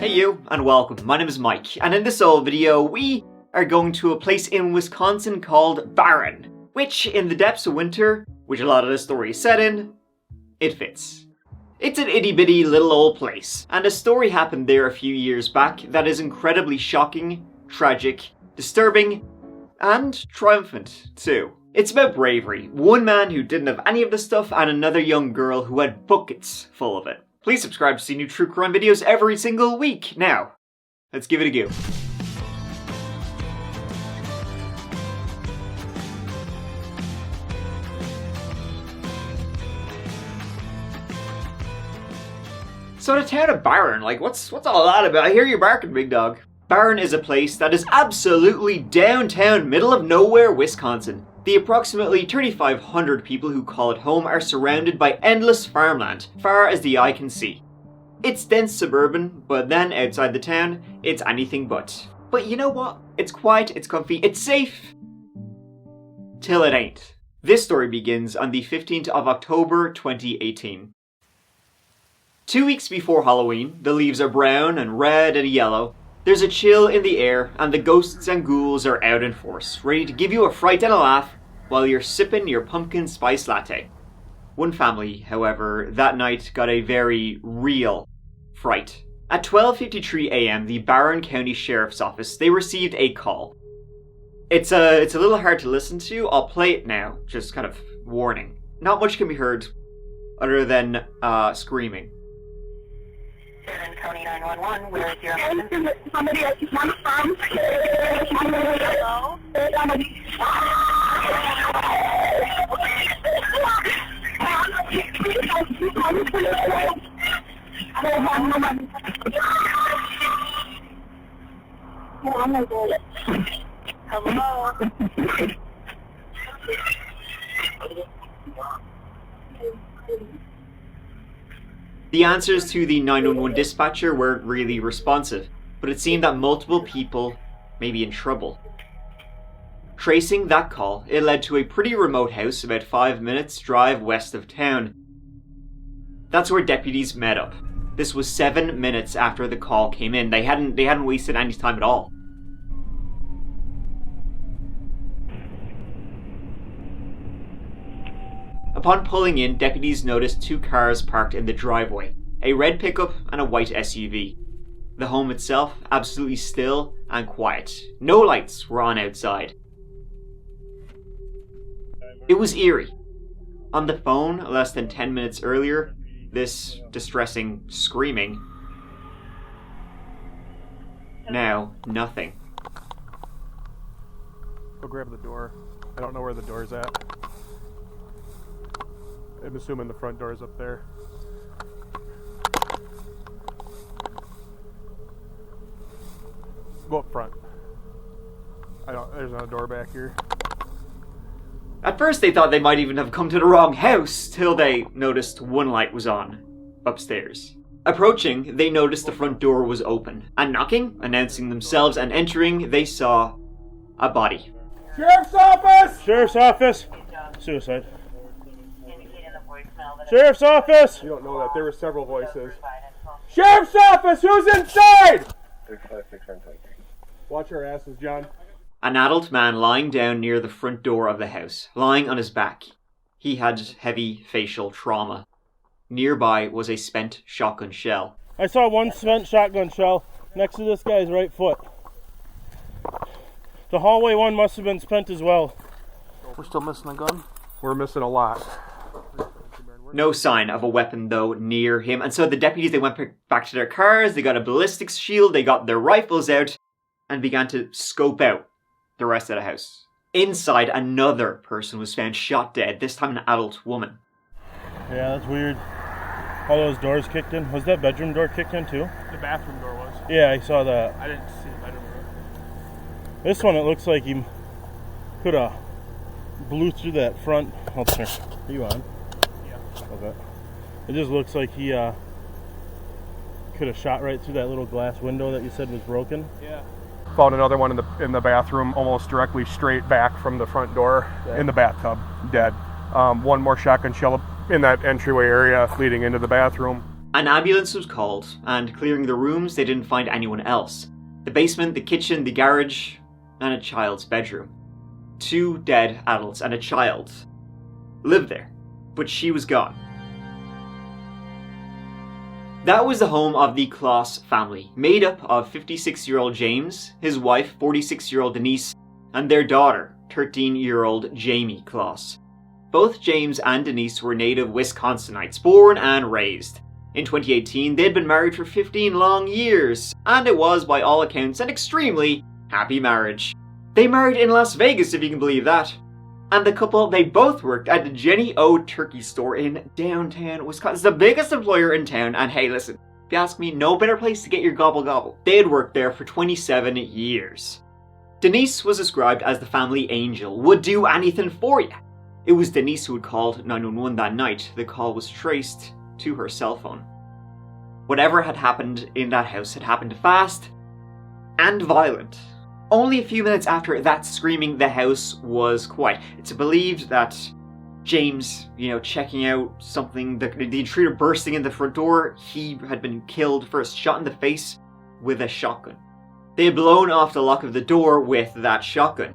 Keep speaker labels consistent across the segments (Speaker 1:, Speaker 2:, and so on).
Speaker 1: Hey you, and welcome. My name is Mike, and in this old video, we are going to a place in Wisconsin called Barron, which, in the depths of winter, which a lot of the story is set in, it fits. It's an itty-bitty little old place, and a story happened there a few years back that is incredibly shocking, tragic, disturbing, and triumphant, too. It's about bravery, one man who didn't have any of the stuff, and another young girl who had buckets full of it. Please subscribe to see new true crime videos every single week. Now, let's give it a go. So the town of Barron, what's all that about? I hear you barking, big dog. Barron is a place that is absolutely downtown, middle of nowhere, Wisconsin. The approximately 3,500 people who call it home are surrounded by endless farmland, far as the eye can see. It's dense suburban, but then outside the town, it's anything but. But you know what? It's quiet, it's comfy, it's safe. Till it ain't. This story begins on the 15th of October 2018. 2 weeks before Halloween, the leaves are brown and red and yellow. There's a chill in the air, and the ghosts and ghouls are out in force, ready to give you a fright and a laugh while you're sipping your pumpkin spice latte. One family, however, that night got a very real fright. At 12:53 a.m., the Barron County Sheriff's Office, they received a call. It's a little hard to listen to. I'll play it now, just kind of warning. Not much can be heard other than screaming.
Speaker 2: Barron County 911, where is your husband? Somebody at my farm. Hello? Hello?
Speaker 1: The answers to the 911 dispatcher weren't really responsive, but it seemed that multiple people may be in trouble. Tracing that call, it led to a pretty remote house about 5 minutes drive west of town. That's where deputies met up. This was 7 minutes after the call came in. They hadn't wasted any time at all. Upon pulling in, deputies noticed two cars parked in the driveway, a red pickup and a white SUV. The home itself, absolutely still and quiet. No lights were on outside. It was eerie. On the phone, less than 10 minutes earlier, this distressing screaming. Now, nothing.
Speaker 3: Go grab the door. I don't know where the door's at. I'm assuming the front door is up there. Go up front. There's not a door back here.
Speaker 1: At first they thought they might even have come to the wrong house, till they noticed one light was on, upstairs. Approaching, they noticed the front door was open, and knocking, announcing themselves, and entering, they saw a body.
Speaker 3: Sheriff's office! Sheriff's office! Suicide. Sheriff's office! You don't know that. There were several voices. Sheriff's office! Who's inside? Watch your asses, John.
Speaker 1: An adult man lying down near the front door of the house, lying on his back. He had heavy facial trauma. Nearby was a spent shotgun shell.
Speaker 4: I saw one spent shotgun shell next to this guy's right foot. The hallway one must have been spent as well.
Speaker 3: We're still missing a gun? We're missing a lot.
Speaker 1: No sign of a weapon, though, near him. And so the deputies, they went back to their cars, they got a ballistics shield, they got their rifles out, and began to scope out the rest of the house. Inside, another person was found shot dead, this time an adult woman.
Speaker 4: Yeah, that's weird. All those doors kicked in. Was that bedroom door kicked in, too?
Speaker 3: The bathroom door was.
Speaker 4: Yeah, I saw that.
Speaker 3: I didn't see the bedroom door.
Speaker 4: This one, it looks like he could have blew through that front. Oh, sorry. Are you on? Okay. It just looks like he could have shot right through that little glass window that you said was broken.
Speaker 3: Yeah. Found another one in the bathroom, almost directly straight back from the front door, in the bathtub, dead. One more shotgun shell in that entryway area leading into the bathroom.
Speaker 1: An ambulance was called, and clearing the rooms, they didn't find anyone else. The basement, the kitchen, the garage, and a child's bedroom. 2 dead adults and a child lived there, but she was gone. That was the home of the Kloss family, made up of 56-year-old James, his wife, 46-year-old Denise, and their daughter, 13-year-old Jayme Kloss. Both James and Denise were native Wisconsinites, born and raised. In 2018, they'd been married for 15 long years, and it was, by all accounts, an extremely happy marriage. They married in Las Vegas, if you can believe that. And the couple, they both worked at the Jenny O Turkey Store in downtown Wisconsin. It's the biggest employer in town, and hey, listen, if you ask me, no better place to get your gobble gobble. They had worked there for 27 years. Denise was described as the family angel, would do anything for you. It was Denise who had called 911 that night. The call was traced to her cell phone. Whatever had happened in that house had happened fast and violent. Only a few minutes after that screaming, the house was quiet. It's believed that James, checking out something, the intruder bursting in the front door, he had been killed first, shot in the face with a shotgun. They had blown off the lock of the door with that shotgun.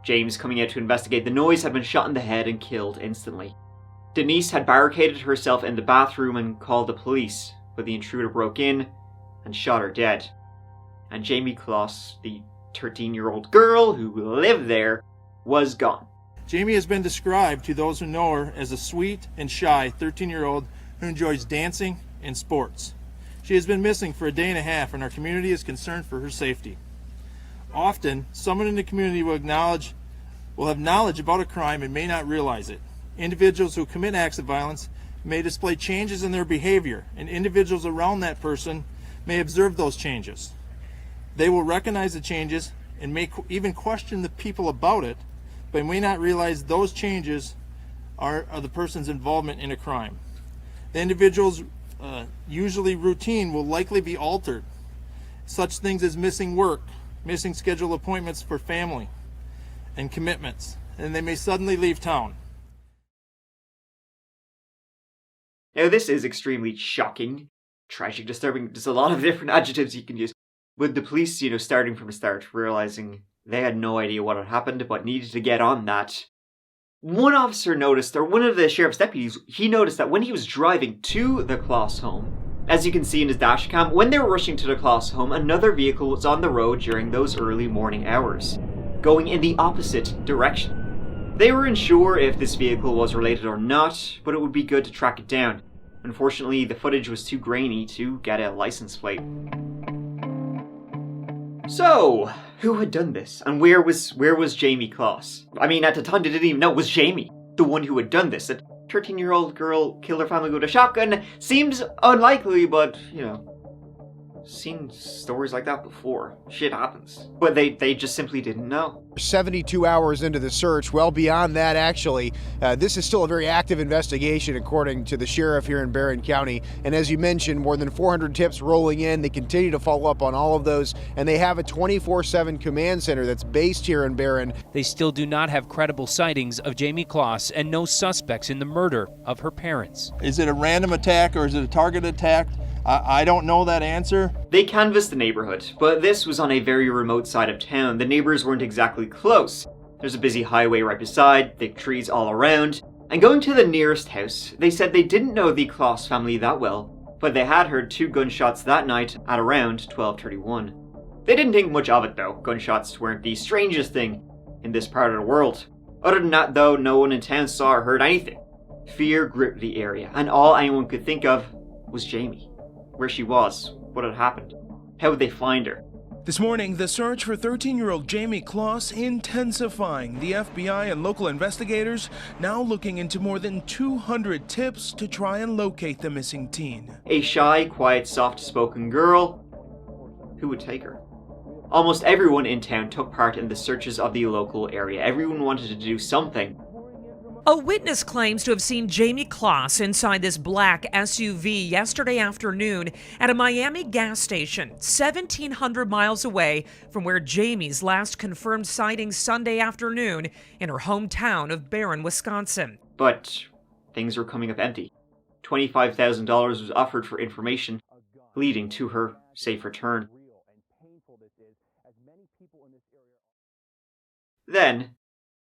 Speaker 1: James, coming out to investigate the noise, had been shot in the head and killed instantly. Denise had barricaded herself in the bathroom and called the police, but the intruder broke in and shot her dead. And Jayme Kloss, the 13-year-old girl who lived there, was gone.
Speaker 4: Jayme has been described to those who know her as a sweet and shy 13-year-old who enjoys dancing and sports. She has been missing for a day and a half, and our community is concerned for her safety. Often, someone in the community will have knowledge about a crime and may not realize it. Individuals who commit acts of violence may display changes in their behavior, and individuals around that person may observe those changes. They will recognize the changes and may even question the people about it, but may not realize those changes are the person's involvement in a crime. The individual's usually routine will likely be altered. Such things as missing work, missing scheduled appointments for family and commitments, and they may suddenly leave town.
Speaker 1: Now this is extremely shocking, tragic, disturbing. There's a lot of different adjectives you can use. With the police, starting from the start, realizing they had no idea what had happened, but needed to get on that. One officer noticed, or one of the sheriff's deputies, he noticed that when he was driving to the Kloss home, as you can see in his dash cam, when they were rushing to the Kloss home, another vehicle was on the road during those early morning hours, going in the opposite direction. They were unsure if this vehicle was related or not, but it would be good to track it down. Unfortunately, the footage was too grainy to get a license plate. So, who had done this? And where was Jayme Kloss? I mean, at the time, they didn't even know it was Jayme, the one who had done this. A 13-year-old girl killed her family with a shotgun. Seems unlikely, but, seen stories like that before. Shit happens. But they just simply didn't know.
Speaker 5: 72 hours into the search, well beyond that actually. This is still a very active investigation according to the sheriff here in Barron County. And as you mentioned, more than 400 tips rolling in. They continue to follow up on all of those. And they have a 24/7 command center that's based here in Barron.
Speaker 6: They still do not have credible sightings of Jayme Kloss and no suspects in the murder of her parents.
Speaker 4: Is it a random attack or is it a targeted attack? I don't know that answer.
Speaker 1: They canvassed the neighborhood, but this was on a very remote side of town. The neighbors weren't exactly close. There's a busy highway right beside, thick trees all around, and going to the nearest house, they said they didn't know the Kloss family that well, but they had heard 2 gunshots that night at around 12:31. They didn't think much of it though. Gunshots weren't the strangest thing in this part of the world. Other than that though, no one in town saw or heard anything. Fear gripped the area, and all anyone could think of was Jayme. Where she was, what had happened, how would they find her?
Speaker 7: This morning, the search for 13-year-old Jayme Kloss intensifying. The FBI and local investigators now looking into more than 200 tips to try and locate the missing teen.
Speaker 1: A shy, quiet, soft-spoken girl. Who would take her? Almost everyone in town took part in the searches of the local area. Everyone wanted to do something.
Speaker 8: A witness claims to have seen Jayme Kloss inside this black SUV yesterday afternoon at a Miami gas station, 1,700 miles away from where Jayme's last confirmed sighting Sunday afternoon in her hometown of Barron, Wisconsin.
Speaker 1: But things were coming up empty. $25,000 was offered for information, leading to her safe return. Then,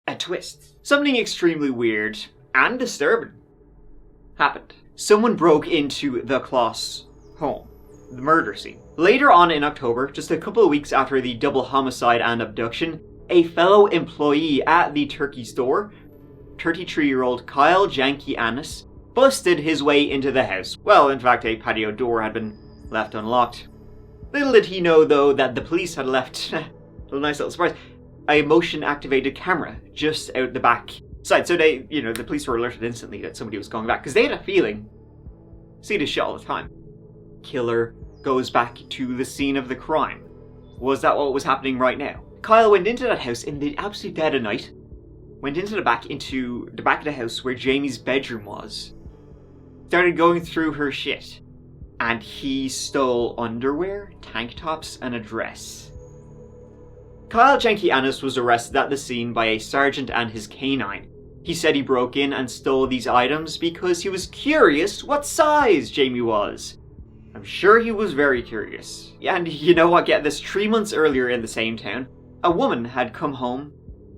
Speaker 1: a twist. Something extremely weird and disturbing happened. Someone broke into the Kloss home, the murder scene. Later on in October, just a couple of weeks after the double homicide and abduction, a fellow employee at the turkey store, 33-year-old Kyle Janky Annis, busted his way into the house. Well, in fact, a patio door had been left unlocked. Little did he know, though, that the police had left a nice little surprise. A motion-activated camera just out the back side. So they, the police were alerted instantly that somebody was going back, because they had a feeling. See this shit all the time. Killer goes back to the scene of the crime. Was that what was happening right now? Kyle went into that house in the absolute dead of night. Went into the back of the house where Jayme's bedroom was. Started going through her shit. And he stole underwear, tank tops, and a dress. Kyle Janky Annis was arrested at the scene by a sergeant and his canine. He said he broke in and stole these items because he was curious what size Jayme was. I'm sure he was very curious. And you know what, get this, 3 months earlier in the same town, a woman had come home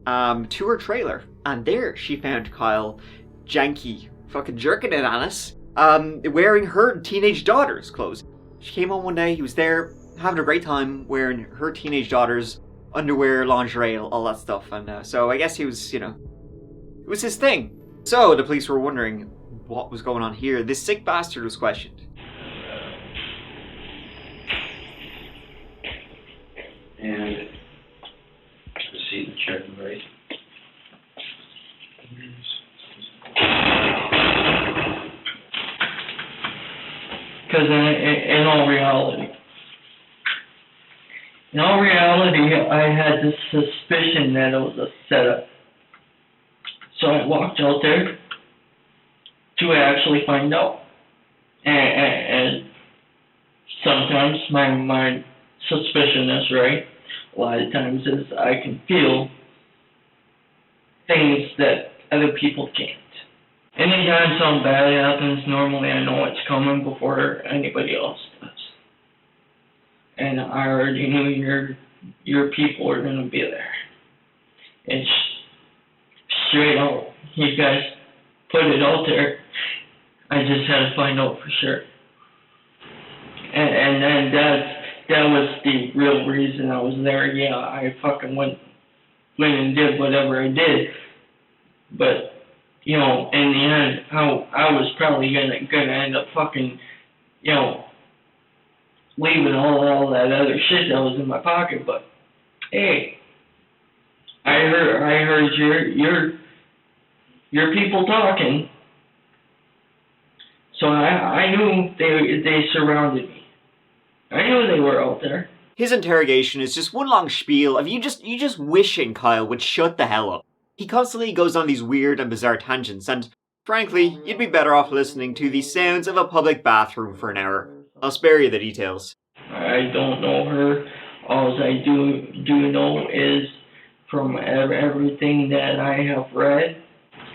Speaker 1: to her trailer, and there she found Kyle Janky fucking jerking at Annis, wearing her teenage daughter's clothes. She came home one day, he was there having a great time wearing her teenage daughter's underwear, lingerie, all that stuff, and so I guess he was, it was his thing. So the police were wondering what was going on here. This sick bastard was questioned.
Speaker 9: And proceed to check and raise. Because in all reality, I had this suspicion that it was a setup. So I walked out there to actually find out. And sometimes my suspicion is right. A lot of times is I can feel things that other people can't. Anytime something bad happens, normally I know it's coming before anybody else does. And I already knew your people are going to be there. It's straight out. You guys put it out there. I just had to find out for sure. And then that was the real reason I was there. Yeah, I fucking went and did whatever I did. But, in the end, I was probably gonna end up fucking, leaving all that other shit that was in my pocket. But hey, I heard your people talking, so I knew they surrounded me. I knew they were out there.
Speaker 1: His interrogation is just one long spiel of you just wishing Kyle would shut the hell up. He constantly goes on these weird and bizarre tangents, and frankly, you'd be better off listening to the sounds of a public bathroom for an hour. I'll spare you the details.
Speaker 9: I don't know her. All I do know is from everything that I have read,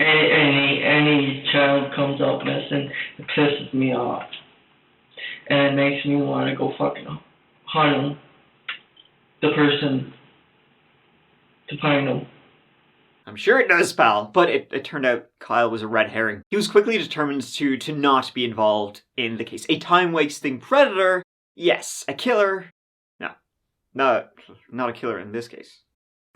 Speaker 9: any child comes up missing, it pisses me off. And it makes me want to go fucking hunt the person to find them.
Speaker 1: I'm sure it does, pal, but it turned out Kyle was a red herring. He was quickly determined to not be involved in the case. A time-wasting predator, yes. A killer, no. Not a killer in this case.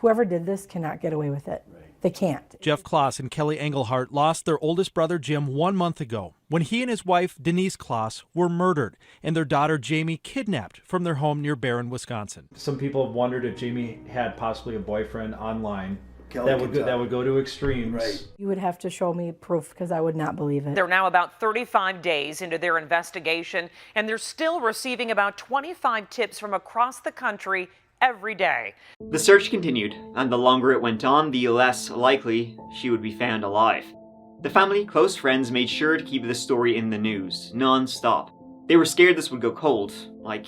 Speaker 10: Whoever did this cannot get away with it. They can't.
Speaker 11: Jeff Kloss and Kelly Engelhart lost their oldest brother, Jim, 1 month ago when he and his wife, Denise Kloss, were murdered and their daughter, Jayme, kidnapped from their home near Barron, Wisconsin.
Speaker 12: Some people have wondered if Jayme had possibly a boyfriend online. That would go to extremes. Right.
Speaker 10: You would have to show me proof because I would not believe it.
Speaker 8: They're now about 35 days into their investigation, and they're still receiving about 25 tips from across the country every day.
Speaker 1: The search continued, and the longer it went on, the less likely she would be found alive. The family, close friends, made sure to keep the story in the news, non-stop. They were scared this would go cold, like,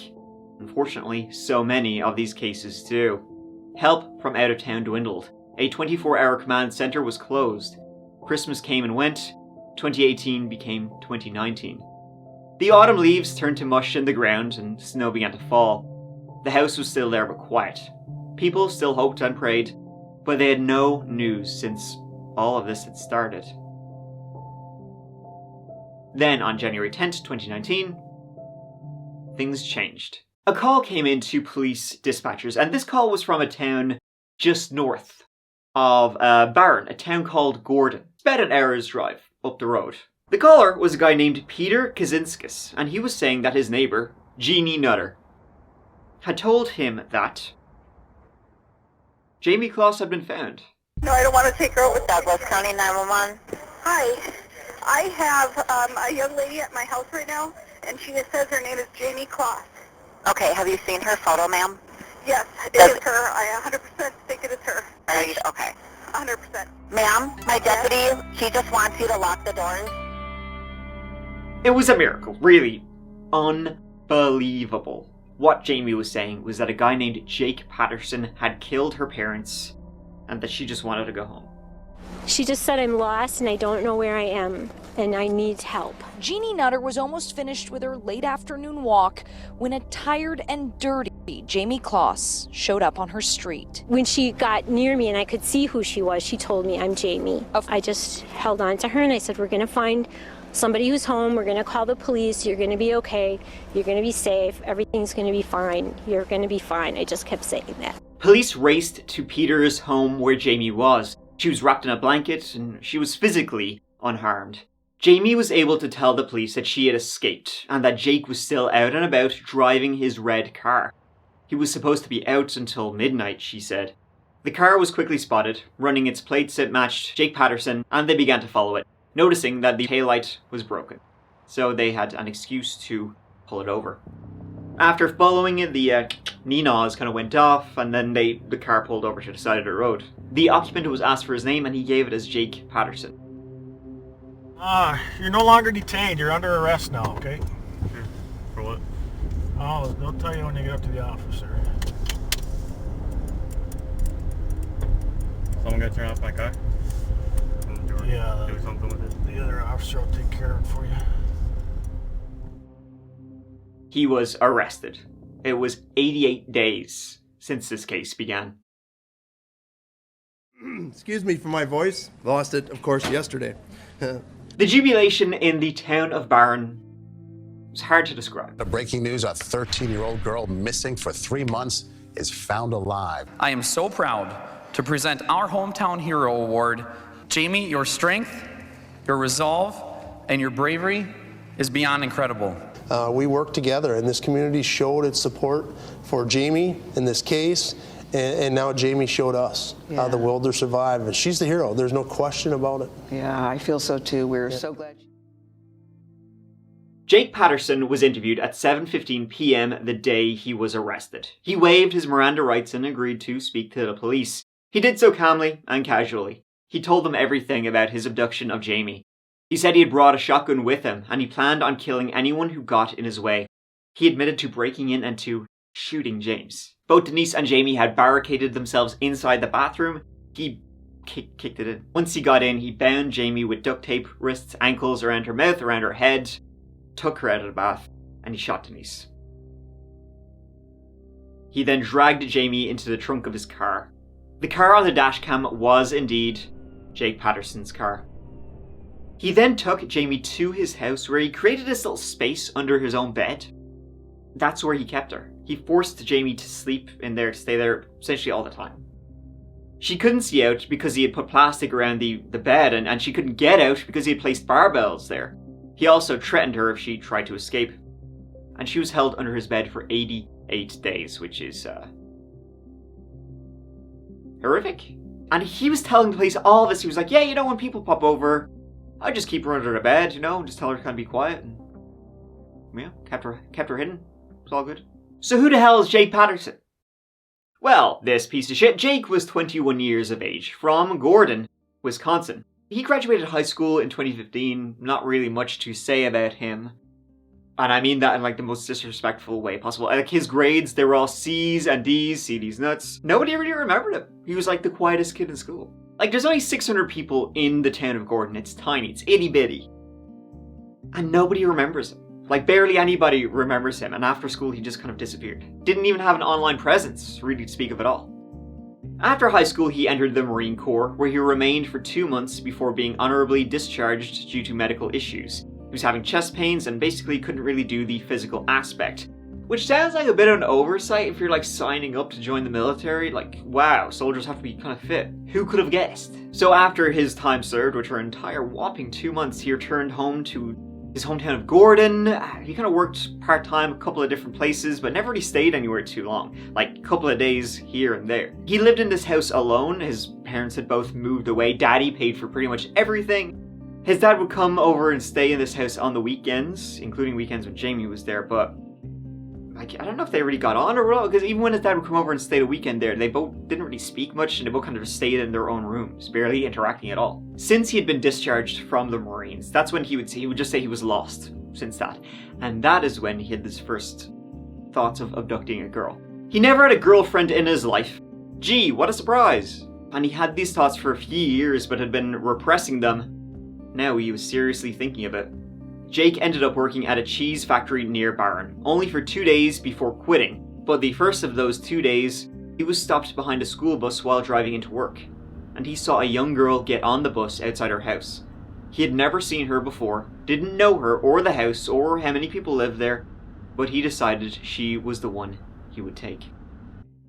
Speaker 1: unfortunately, so many of these cases do. Help from out of town dwindled. A 24-hour command center was closed. Christmas came and went. 2018 became 2019. The autumn leaves turned to mush in the ground and snow began to fall. The house was still there but quiet. People still hoped and prayed, but they had no news since all of this had started. Then on January 10th, 2019, things changed. A call came in to police dispatchers, and this call was from a town just north of Barron, a town called Gordon. It's about an hour's drive up the road. The caller was a guy named Peter Kaczynskis, and he was saying that his neighbour, Jeannie Nutter, had told him that Jayme Closs had been found.
Speaker 2: No, I don't want to take her out with Douglas County 911. Hi. I have a young lady at my house right now, and she says her name is Jayme Closs. Okay, have you seen her photo, ma'am? Yes, it is her. I 100% think it is her. Okay. 100%. Ma'am, my deputy, she just wants you to lock the doors.
Speaker 1: It was a miracle, really. Unbelievable. What Jayme was saying was that a guy named Jake Patterson had killed her parents and that she just wanted to go home.
Speaker 13: She just said, I'm lost and I don't know where I am and I need help.
Speaker 14: Jeannie Nutter was almost finished with her late afternoon walk when a tired and dirty Jayme Closs showed up on her street.
Speaker 13: When she got near me and I could see who she was, she told me, I'm Jayme. I just held on to her and I said, we're going to find somebody who's home. We're going to call the police. You're going to be okay. You're going to be safe. Everything's going to be fine. You're going to be fine. I just kept saying that.
Speaker 1: Police raced to Peter's home where Jayme was. She was wrapped in a blanket and she was physically unharmed. Jayme was able to tell the police that she had escaped and that Jake was still out and about driving his red car. He was supposed to be out until midnight, she said. The car was quickly spotted, running its plates that matched Jake Patterson, and they began to follow it, noticing that the taillight was broken. So they had an excuse to pull it over. After following it, the Ninas kind of went off, and then the car pulled over to the side of the road. The occupant was asked for his name, and he gave it as Jake Patterson.
Speaker 15: You're no longer detained. You're under arrest now, okay?
Speaker 3: For what?
Speaker 15: Oh, they'll tell you when you get up to the officer.
Speaker 3: Someone got turned off my car?
Speaker 15: Yeah,
Speaker 3: do something with it.
Speaker 15: The other officer will take care of it for you.
Speaker 1: He was arrested. It was 88 days since this case began.
Speaker 16: Excuse me for my voice. Lost it, of course, yesterday.
Speaker 1: The jubilation in the town of Barron was hard to describe.
Speaker 17: The breaking news, a 13-year-old girl missing for 3 months is found alive.
Speaker 18: I am so proud to present our Hometown Hero Award. Jayme, your strength, your resolve, and your bravery is beyond incredible.
Speaker 19: We worked together, and this community showed its support for Jayme in this case, and now Jayme showed us the will to survive. And she's the hero. There's no question about it.
Speaker 20: Yeah, I feel so too. We're so glad.
Speaker 1: Jake Patterson was interviewed at 7:15 p.m. the day he was arrested. He waived his Miranda rights and agreed to speak to the police. He did so calmly and casually. He told them everything about his abduction of Jayme. He said he had brought a shotgun with him and he planned on killing anyone who got in his way. He admitted to breaking in and to shooting James. Both Denise and Jayme had barricaded themselves inside the bathroom. He kicked it in. Once he got in, he bound Jayme with duct tape, wrists, ankles, around her mouth, around her head, took her out of the bath, and he shot Denise. He then dragged Jayme into the trunk of his car. The car on the dashcam was indeed Jake Patterson's car. He then took Jayme to his house where he created this little space under his own bed. That's where he kept her. He forced Jayme to sleep in there, to stay there essentially all the time. She couldn't see out because he had put plastic around the bed, and she couldn't get out because he had placed barbells there. He also threatened her if she tried to escape. And she was held under his bed for 88 days, which is horrific. And he was telling the police all this. He was like, yeah, you know, when people pop over, I just keep her under the bed, you know, just tell her to kind of be quiet. And yeah, kept her hidden. It's all good. So who the hell is Jake Patterson? Well, this piece of shit, Jake was 21 years of age, from Gordon, Wisconsin. He graduated high school in 2015, not really much to say about him. And I mean that in like the most disrespectful way possible. Like his grades, they were all C's and D's, C, D's nuts. Nobody really remembered him. He was like the quietest kid in school. Like, there's only 600 people in the town of Gordon. It's tiny, it's itty bitty. And nobody remembers him. Like, barely anybody remembers him, and after school he just kind of disappeared. Didn't even have an online presence, really, to speak of at all. After high school, he entered the Marine Corps, where he remained for 2 months before being honorably discharged due to medical issues. He was having chest pains and basically couldn't really do the physical aspect. Which sounds like a bit of an oversight if you're like signing up to join the military. Like, wow, soldiers have to be kind of fit. Who could have guessed? So after his time served, which were an entire whopping 2 months, he returned home to his hometown of Gordon. He kind of worked part-time a couple of different places, but never really stayed anywhere too long. Like, a couple of days here and there. He lived in this house alone. His parents had both moved away. Daddy paid for pretty much everything. His dad would come over and stay in this house on the weekends, including weekends when Jayme was there, but like, I don't know if they really got on or what, because even when his dad would come over and stay the weekend there, they both didn't really speak much, and they both kind of just stayed in their own rooms, barely interacting at all. Since he had been discharged from the Marines, that's when he would just say he was lost since that. And that is when he had his first thoughts of abducting a girl. He never had a girlfriend in his life. Gee, what a surprise! And he had these thoughts for a few years, but had been repressing them. Now he was seriously thinking of it. Jake ended up working at a cheese factory near Barron, only for 2 days before quitting. But the first of those 2 days, he was stopped behind a school bus while driving into work, and he saw a young girl get on the bus outside her house. He had never seen her before, didn't know her or the house or how many people lived there, but he decided she was the one he would take.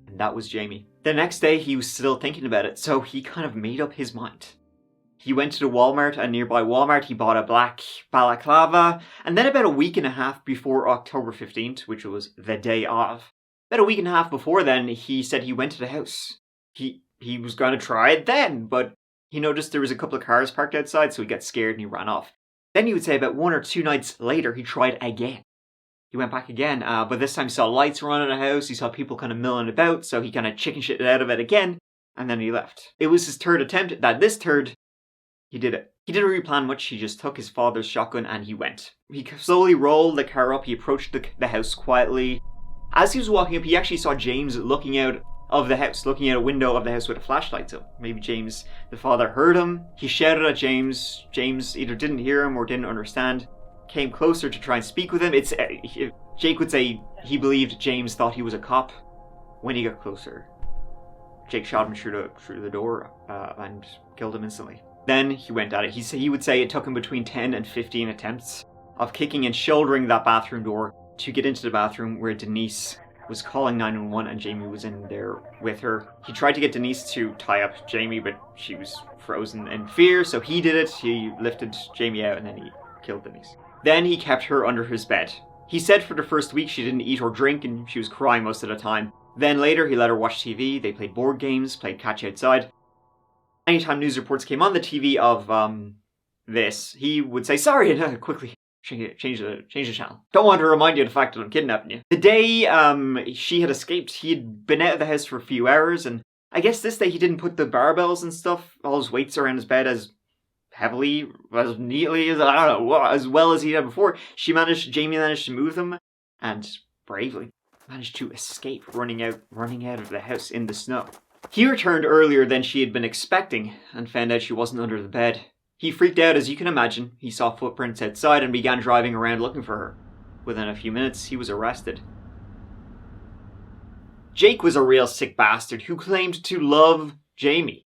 Speaker 1: And that was Jayme. The next day he was still thinking about it, so he kind of made up his mind. He went to the Walmart, a nearby Walmart, he bought a black balaclava, and then about a week and a half before October 15th, which was the day of, about a week and a half before then, he said he went to the house. He was going to try it then, but he noticed there was a couple of cars parked outside, so he got scared and he ran off. Then he would say about 1 or 2 nights later, he tried again. He went back again, but this time he saw lights run in the house, he saw people kind of milling about, so he kind of chicken shitted out of it again, and then he left. It was his third attempt. This third, he did it. He didn't really plan much, he just took his father's shotgun and he went. He slowly rolled the car up, he approached the house quietly. As he was walking up, he actually saw James looking out of the house, looking out a window of the house with a flashlight. So maybe James, the father, heard him. He shouted at James. James either didn't hear him or didn't understand. Came closer to try and speak with him. Jake would say he believed James thought he was a cop. When he got closer, Jake shot him through the door and killed him instantly. Then he went at it. He would say it took him between 10 and 15 attempts of kicking and shouldering that bathroom door to get into the bathroom where Denise was calling 911 and Jayme was in there with her. He tried to get Denise to tie up Jayme, but she was frozen in fear, so he did it. He lifted Jayme out and then he killed Denise. Then he kept her under his bed. He said for the first week she didn't eat or drink and she was crying most of the time. Then later he let her watch TV, they played board games, played catch outside. Anytime news reports came on the TV of this, he would say, sorry, and quickly change the channel. Don't want to remind you of the fact that I'm kidnapping you. The day she had escaped, he had been out of the house for a few hours, and I guess this day he didn't put the barbells and stuff, all his weights around his bed as heavily, as neatly as, I don't know, as well as he had before. Jayme managed to move them, and bravely managed to escape, running out of the house in the snow. He returned earlier than she had been expecting and found out she wasn't under the bed. He freaked out, as you can imagine. He saw footprints outside and began driving around looking for her. Within a few minutes, he was arrested. Jake was a real sick bastard who claimed to love Jayme,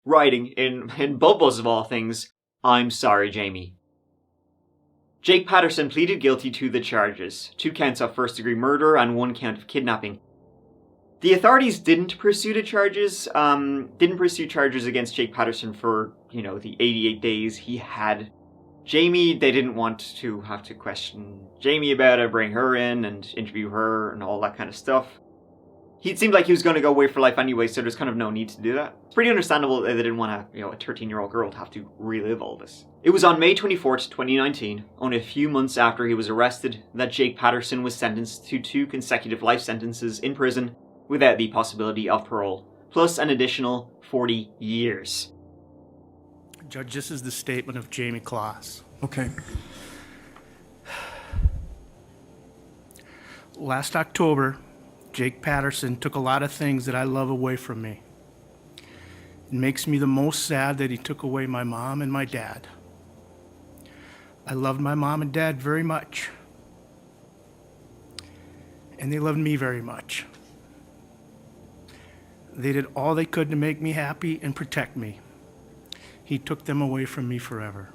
Speaker 1: writing in bubbles of all things, "I'm sorry, Jayme." Jake Patterson pleaded guilty to the charges, 2 counts of first-degree murder and 1 count of kidnapping. The authorities didn't pursue charges against Jake Patterson for, the 88 days he had Jayme. They didn't want to have to question Jayme about it, bring her in and interview her and all that kind of stuff. It seemed like he was going to go away for life anyway, so there's kind of no need to do that. It's pretty understandable that they didn't want a 13-year-old girl to have to relive all this. It was on May 24th, 2019, only a few months after he was arrested, that Jake Patterson was sentenced to 2 consecutive life sentences in prison without the possibility of parole, plus an additional 40 years.
Speaker 21: Judge, this is the statement of Jayme Kloss.
Speaker 7: Okay.
Speaker 21: Last October, Jake Patterson took a lot of things that I love away from me. It makes me the most sad that he took away my mom and my dad. I loved my mom and dad very much. And they loved me very much. They did all they could to make me happy and protect me. He took them away from me forever.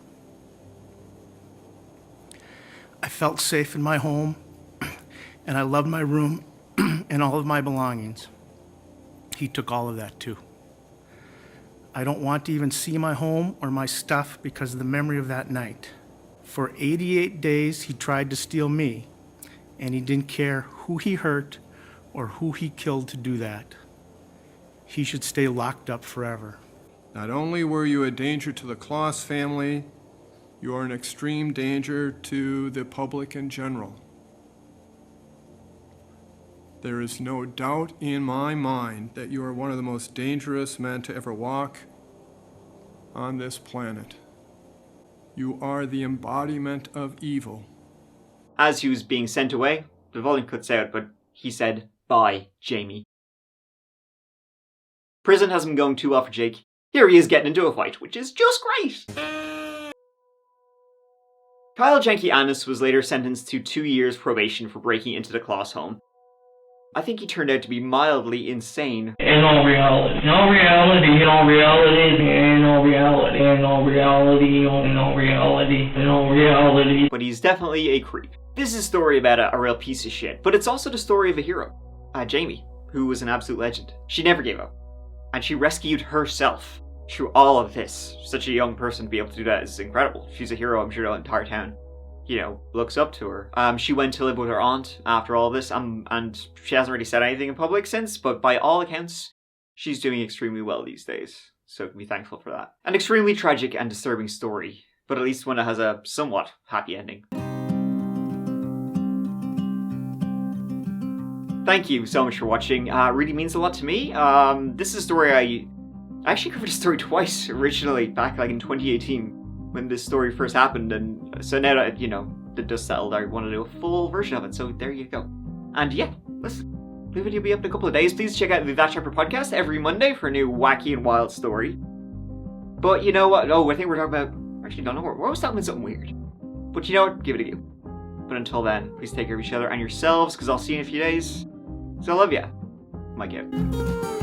Speaker 21: I felt safe in my home, and I loved my room and all of my belongings. He took all of that too. I don't want to even see my home or my stuff because of the memory of that night. For 88 days, he tried to steal me, and he didn't care who he hurt or who he killed to do that. He should stay locked up forever.
Speaker 3: Not only were you a danger to the Kloss family, you are an extreme danger to the public in general. There is no doubt in my mind that you are one of the most dangerous men to ever walk on this planet. You are the embodiment of evil.
Speaker 1: As he was being sent away, the volume cuts out, but he said, "Bye, Jayme." Prison hasn't been going too well for Jake. Here he is getting into a fight, which is just great! Kyle Janky Annis was later sentenced to 2 years probation for breaking into the Kloss home. I think he turned out to be mildly insane.
Speaker 9: In all reality, in all reality, in all reality, in all reality, in all reality, in all reality, in all reality.
Speaker 1: But he's definitely a creep. This is a story about a real piece of shit, but it's also the story of a hero. Jayme, who was an absolute legend. She never gave up. And she rescued herself through all of this. Such a young person to be able to do that is incredible. She's a hero, I'm sure the entire town, looks up to her. She went to live with her aunt after all this, and she hasn't really said anything in public since, but by all accounts, she's doing extremely well these days. So can be thankful for that. An extremely tragic and disturbing story, but at least one that has a somewhat happy ending. Thank you so much for watching. It really means a lot to me. This is a story I actually covered a story twice originally, back like in 2018 when this story first happened, and so now that, the dust settled, I want to do a full version of it, so there you go. And yeah, listen, the video will be up in a couple of days. Please check out the That Chapter podcast every Monday for a new wacky and wild story. But you know what? Oh, I think we're talking about, actually don't know, we're always talking about something weird. But you know what? Give it a go. But until then, please take care of each other and yourselves, because I'll see you in a few days. So I love ya. Mike out.